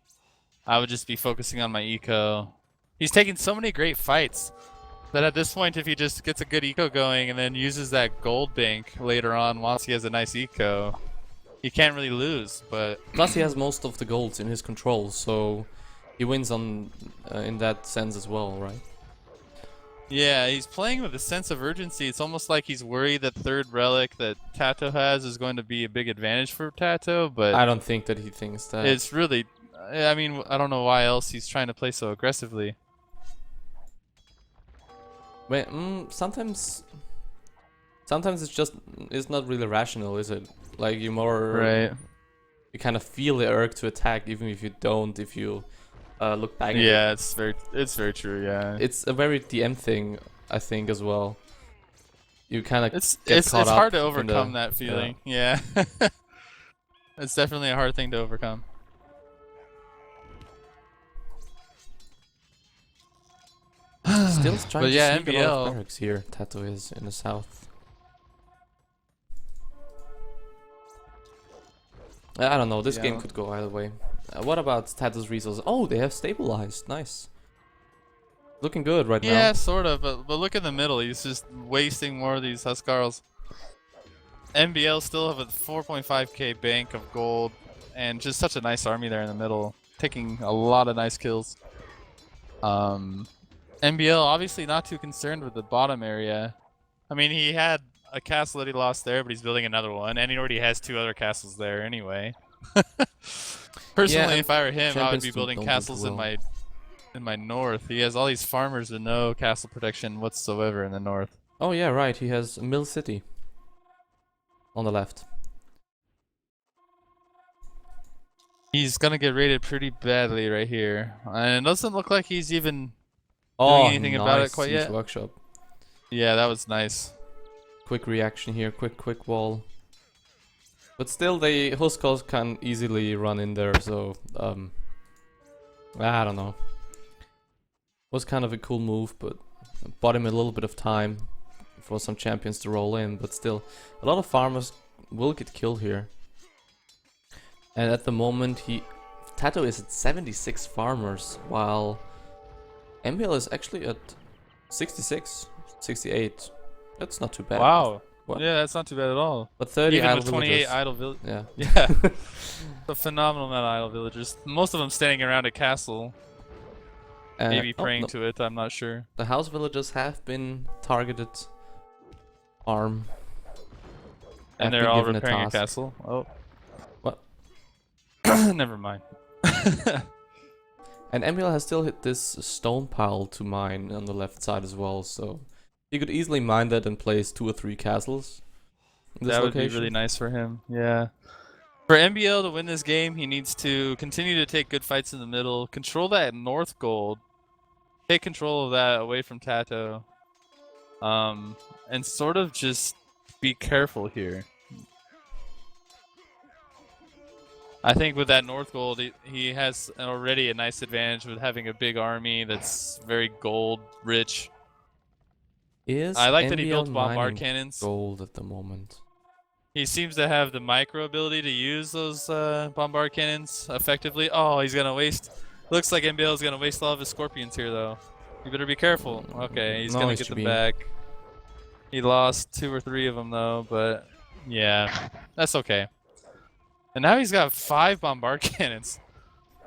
I would just be focusing on my eco. He's taking so many great fights that at this point, if he just gets a good eco going and then uses that gold bank later on once he has a nice eco, he can't really lose. But plus he has most of the golds in his control, so he wins on in that sense as well, right? yeah, he's playing with a sense of urgency. It's almost like he's worried that third relic that TaToH has is going to be a big advantage for TaToH, but I don't think that he thinks that. it's really... I mean, I don't know why else he's trying to play so aggressively. But sometimes it's not really rational, is it? Like you more you kind of feel the urge to attack even if you don't, if you look back at it. Yeah, it's very true, yeah. It's a very DM thing, I think, as well. You kind of it's hard to overcome that feeling. Yeah. It's definitely a hard thing to overcome. Still trying to sneak a lot of MbL barracks here. TaToH is in the south. I don't know. This game could go either way. What about TaToH's resources? Oh, they have stabilized. Nice. Looking good right now. Yeah, sort of. But look in the middle. He's just wasting more of these Huskarls. MbL still have a 4.5k bank of gold and just such a nice army there in the middle, taking a lot of nice kills. MbL obviously not too concerned with the bottom area. I mean, he had a castle that he lost there, but he's building another one, and he already has 2 other castles there anyway. Personally, if I were him, I would be building castles in my north. He has all these farmers with no castle protection whatsoever in the north. Oh yeah, right. He has Mill City on the left. He's gonna get raided pretty badly right here, and it doesn't look like he's even doing anything about it quite yet. Workshop. Yeah, that was nice. Quick reaction here, quick wall. But still, the Huskarls can easily run in there, so I don't know. Was kind of a cool move, but bought him a little bit of time for some champions to roll in. But still, a lot of farmers will get killed here. And at the moment, TaToH is at 76 farmers, while MbL is actually at 66, 68. That's not too bad. Wow. What? Yeah, that's not too bad at all. But 30 Even idle with 28 villagers. idle villagers. Yeah. Yeah. A phenomenal amount of idle villagers. Most of them standing around a castle. Maybe praying to it, I'm not sure. The house villagers have been targeted. Arm. And they're all repairing a castle. Oh. What? Never mind. And MbL has still hit this stone pile to mine on the left side as well, so he could easily mine that and place 2 or 3 castles. That would be really nice for him, yeah. For MbL to win this game, he needs to continue to take good fights in the middle, control that north gold, take control of that away from TaToH, and sort of just be careful here. I think with that north gold, he has already a nice advantage with having a big army that's very gold rich. I like that he built bombard cannons. Gold at the moment. He seems to have the micro ability to use those bombard cannons effectively. Oh, he's gonna waste. Looks like MbL is gonna waste all of his scorpions here, though. You better be careful. Okay, he's gonna Nice get them Jabin. back. He lost 2 or 3 of them though, but yeah, that's okay. And now he's got 5 bombard cannons.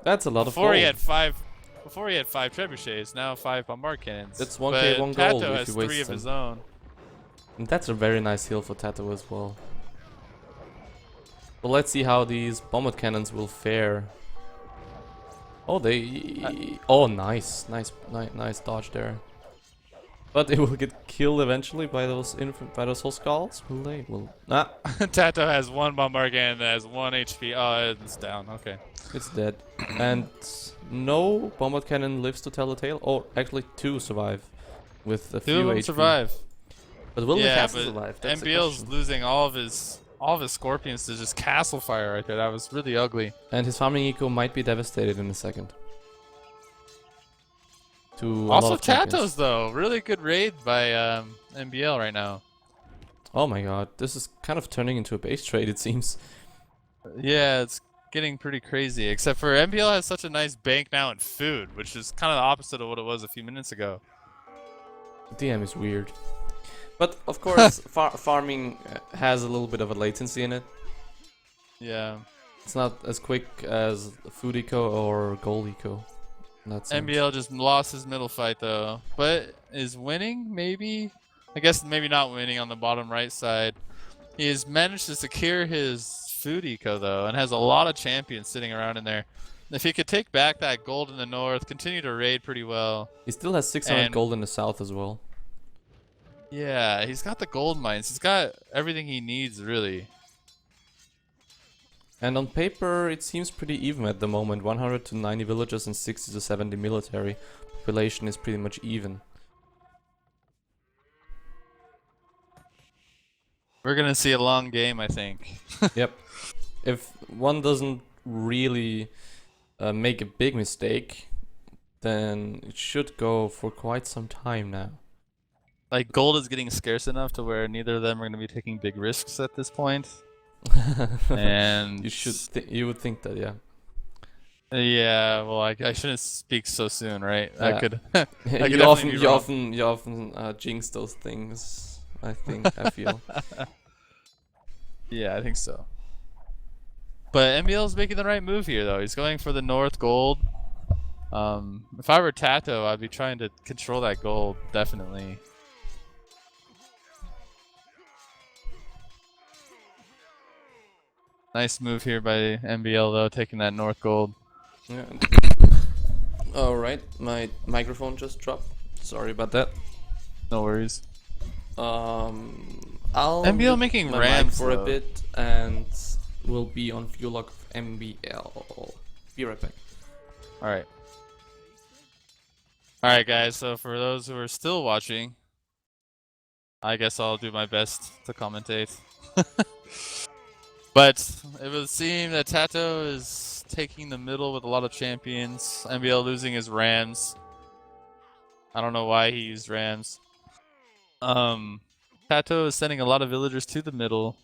That's a lot of Before gold. he had 5. Before he had 5 trebuchets, now 5 bombard cannons. That's 1k, but 1 gold TaToH if has you 3 waste of them. his own. And that's a very nice heal for TaToH as well. Well, let's see how these bombard cannons will fare. Oh, oh, nice dodge there. But they will get killed eventually by those hull skulls. Will they? Will not. TaToH has 1 bombard cannon that has 1 HP. Oh, it's down. Okay. It's dead. And no bombard cannon lives to tell the tale. Or actually 2 survive with a 2 few of them HP. survive. But will the Yeah, castle but survive? That's the MbL's question. losing all of his scorpions to just castle fire right there. That was really ugly. And his farming eco might be devastated in a second. To a lot Also of champions. TaToH's though, really good raid by MbL right now. Oh my god, this is kind of turning into a base trade, it seems. Yeah, it's getting pretty crazy. Except for MbL has such a nice bank now in food, which is kind of the opposite of what it was a few minutes ago. DM is weird. But of course, farming has a little bit of a latency in it. Yeah. It's not as quick as food eco or gold eco. in that sense. MbL just lost his middle fight though, but is winning maybe? I guess maybe not winning on the bottom right side. He has managed to secure his food eco though, and has a lot of champions sitting around in there. If he could take back that gold in the north, continue to raid pretty well. He still has 600 And- gold in the south as well. Yeah, he's got the gold mines. He's got everything he needs really. And on paper, it seems pretty even at the moment. 100 to 90 villagers and 60 to 70 military. Population is pretty much even. We're gonna see a long game, I think. Yep. If one doesn't really make a big mistake, then it should go for quite some time now. Like gold is getting scarce enough to where neither of them are gonna be taking big risks at this point. And you would think that, yeah. Yeah, well, I shouldn't speak so soon, right? Yeah. I could. You often jinx those things. I think. I feel. Yeah, I think so. But MbL is making the right move here, though. He's going for the north gold. If I were TaToH, I'd be trying to control that gold, definitely. Nice move here by MbL, though, taking that north gold. Yeah. All right, my microphone just dropped. Sorry about that. No worries. I'll MbL mute making my rams mic for though. a bit, and we'll be on fuel lock of MbL. Be right back. Alright. Alright, guys, so for those who are still watching, I guess I'll do my best to commentate. But it would seem that TaToH is taking the middle with a lot of champions. MbL losing his rams. I don't know why he used rams. TaToH is sending a lot of villagers to the middle.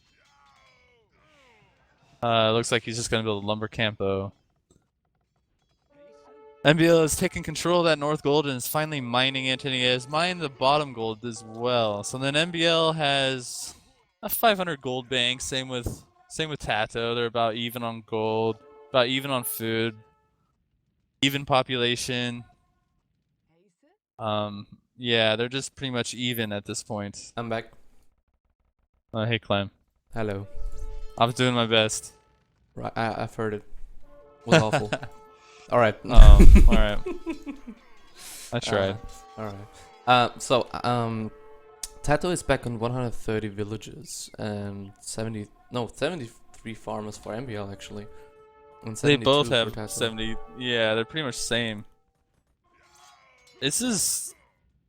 Looks like he's just gonna build a lumber camp though. MbL is taking control of that north gold and is finally mining it, and he has mined the bottom gold as well. So then MbL has a 500 gold bank. Same with TaToH. They're about even on gold, about even on food, even population. Yeah, they're just pretty much even at this point. I'm back. Hey Clem, Hello. I was doing my best. Right, I've heard it. It was awful. All right. All right. I tried. All right. TaToH is back on 130 villages and 73 farmers for MbL actually. And They 72 both for have TaToH. 70. Yeah, they're pretty much same. This is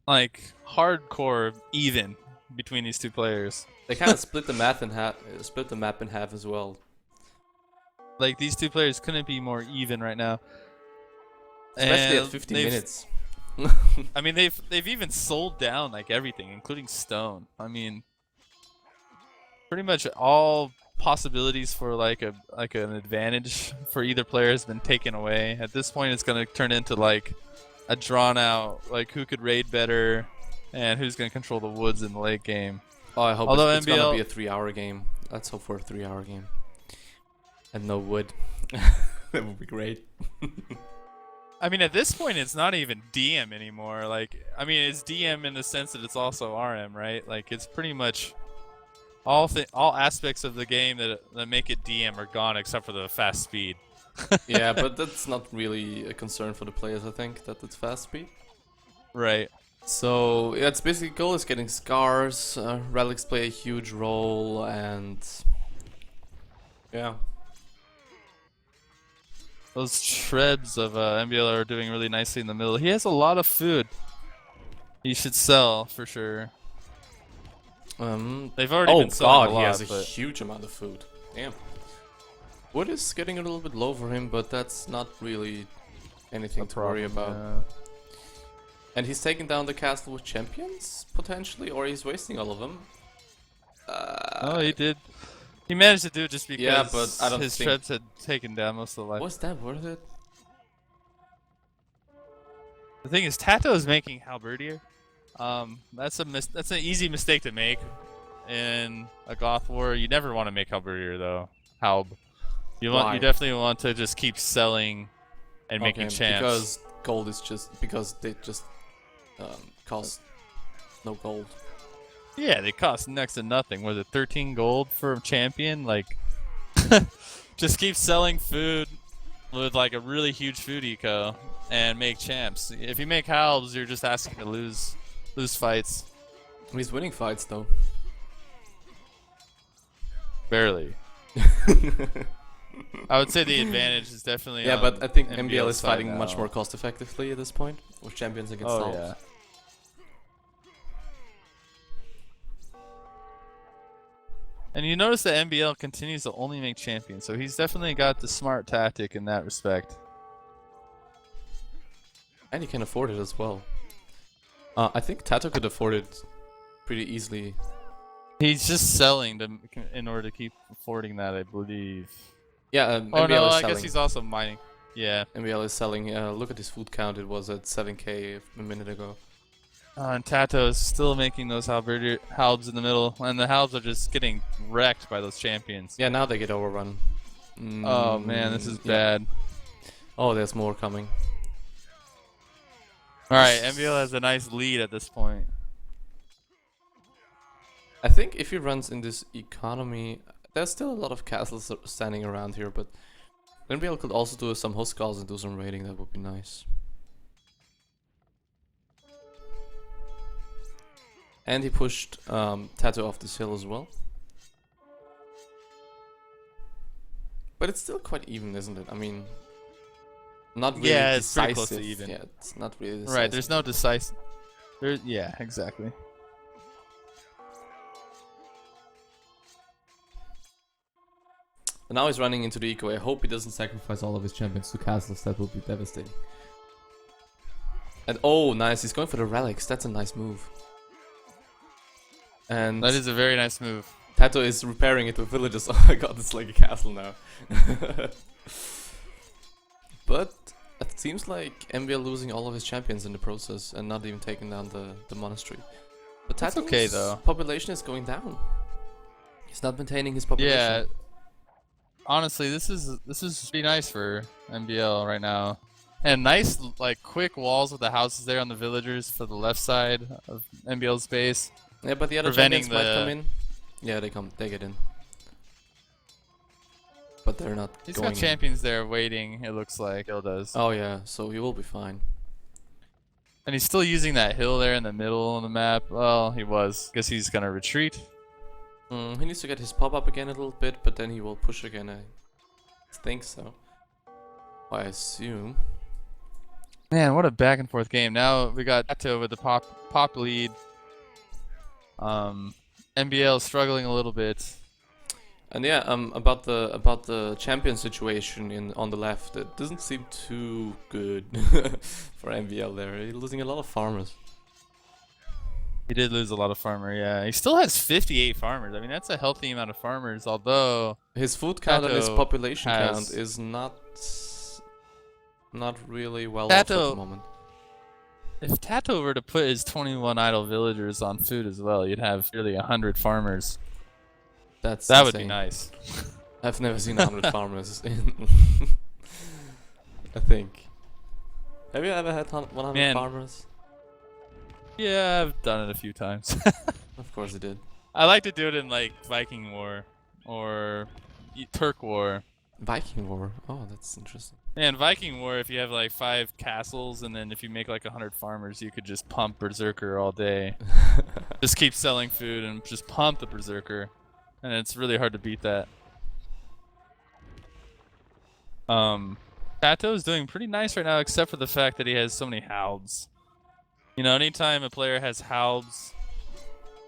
like hardcore even between these two players. They kind of split the map in half. Split the map in half as well. Like these two players couldn't be more even right now. Especially And at 50 they've- minutes. I mean, they've even sold down like everything, including stone. I mean, pretty much all possibilities for like an advantage for either player has been taken away. At this point, it's going to turn into like a drawn out, like who could raid better and who's going to control the woods in the late game. Oh, I hope Although it's gonna MbL be a 3-hour game. Let's hope for a 3-hour game. And no wood. That would be great. I mean, at this point, it's not even DM anymore. Like, I mean, it's DM in the sense that it's also RM, right? Like, it's pretty much all aspects of the game that make it DM are gone except for the fast speed. Yeah, but that's not really a concern for the players, I think, that it's fast speed. Right. So, yeah, its basic goal is getting scars, relics play a huge role, and... yeah. Those trebs of MbL are doing really nicely in the middle. He has a lot of food. He should sell, for sure. They've already been selling a lot, he has a but huge amount of food. Damn. Wood is getting a little bit low for him, but that's not really anything to worry about. Yeah. And he's taking down the castle with champions, potentially, or he's wasting all of them. Oh, he did. He managed to do it just because Yeah, but I don't his think- trebs had taken down most of the life. Was that worth it? The thing is, TaToH is making Halberdier. That's an easy mistake to make in a Goth war. You never want to make Halberdier though. Halb. You definitely want to just keep selling and making champs. Because gold is because they just cost no gold. Yeah, they cost next to nothing. Was it 13 gold for a champion? Like, just keep selling food with like a really huge food eco and make champs. If you make halves, you're just asking to lose fights. He's winning fights though. Barely. I would say the advantage is definitely Yeah, on but I think MbL's MbL is side fighting now. much more cost effectively at this point with champions against Oh halves. yeah. And you notice that MbL continues to only make champions, so he's definitely got the smart tactic in that respect. And he can afford it as well. I think TaToH could afford it pretty easily. He's just selling in order to keep affording that, I believe. Yeah, Oh MbL no, is I selling. guess he's also mining. Yeah. MbL is selling. Look at his food count. It was at 7k a minute ago. And TaToH is still making those halbs in the middle, and the halbs are just getting wrecked by those champions. Yeah, now they get overrun. Oh man, this is bad. Oh, there's more coming. Alright, MbL has a nice lead at this point. I think if he runs in this economy, there's still a lot of castles standing around here, but MbL could also do some host calls and do some raiding. That would be nice. And he pushed TaToH off this hill as well. But it's still quite even, isn't it? I mean, not really Yeah, it's decisive. pretty close to even. Yeah, it's not really decisive. Right, there's no decisive. Yeah, exactly. And now he's running into the eco. I hope he doesn't sacrifice all of his champions to castles. That would be devastating. And oh, nice. He's going for the relics. That's a nice move. And That is a very nice move. TaToH is repairing it with villages. Oh my god, it's like a castle now. But it seems like MbL losing all of his champions in the process and not even taking down the monastery. But That's TaToH's okay, though. population is going down. He's not maintaining his population. Yeah. Honestly, this is pretty nice for MbL right now. And nice, like, quick walls with the houses there on the villagers for the left side of MbL's base. Yeah, but the other Preventing champions might come in. Yeah, they get in. But they're not He's going got champions there waiting, it looks like. Hill does. Oh yeah, so he will be fine. And he's still using that hill there in the middle of the map. Well, he was. Guess he's gonna retreat. He needs to get his pop up again a little bit, but then he will push again. I think so. I assume. Man, what a back and forth game. Now we got TaToH with the pop lead. MbL struggling a little bit. And yeah, about the champion situation on the left, it doesn't seem too good for MbL there. He's losing a lot of farmers. He did lose a lot of farmer, yeah. He still has 58 farmers. I mean, that's a healthy amount of farmers, although His food count and his TaToH population has- count is not really well off at the TaToH, moment. if TaToH were to put his 21 idle villagers on food as well, you'd have nearly 100 farmers. That Would be nice. I've never seen 100 farmers in. I think. Have you ever had 100 Man. farmers? Yeah, I've done it a few times. Of course you did. I like to do it in like Viking War or Turk War. Viking War. Oh, that's interesting. And Viking War, if you have like 5 castles and then if you make like 100 farmers, you could just pump Berserker all day. Just keep selling food and just pump the Berserker. And it's really hard to beat that. TaToH is doing pretty nice right now, except for the fact that he has so many Halds. You know, anytime a player has Halds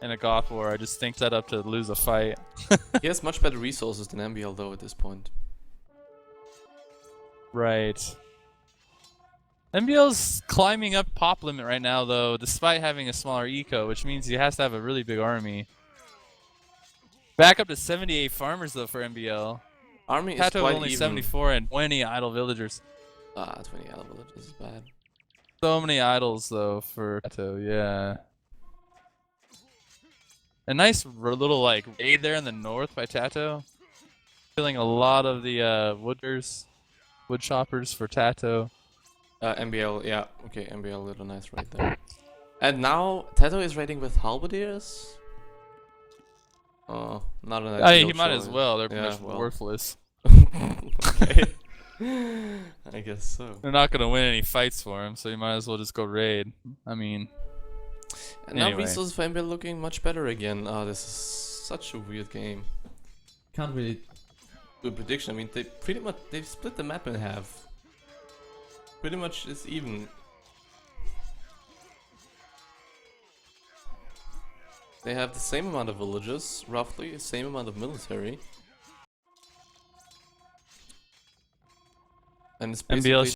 in a Goth War, I just think that up to lose a fight. He has much better resources than MbL though at this point. Right. MbL's climbing up pop limit right now, though, despite having a smaller eco, which means he has to have a really big army. Back up to 78 farmers, though, for MbL. Army is TaToH quite only even. 74 and 20 idle villagers. 20 idle villagers is bad. So many idols, though, for TaToH, yeah. A nice little, like, raid there in the north by TaToH. Killing a lot of the wood choppers for TaToH. MbL, yeah. Okay, MbL did a nice raid there. And now TaToH is raiding with halberdiers? Oh, not an I mean, he might as well. They're pretty Yeah, much well. worthless. Okay. I guess so. They're not going to win any fights for him, so you might as well just go raid. I mean... And now Anyway. resources for MbL looking much better again. Oh, this is such a weird game. Can't really do a prediction. I mean, they've split the map in half. Pretty much it's even. They have the same amount of villages, roughly, the same amount of military. And it's MbL basically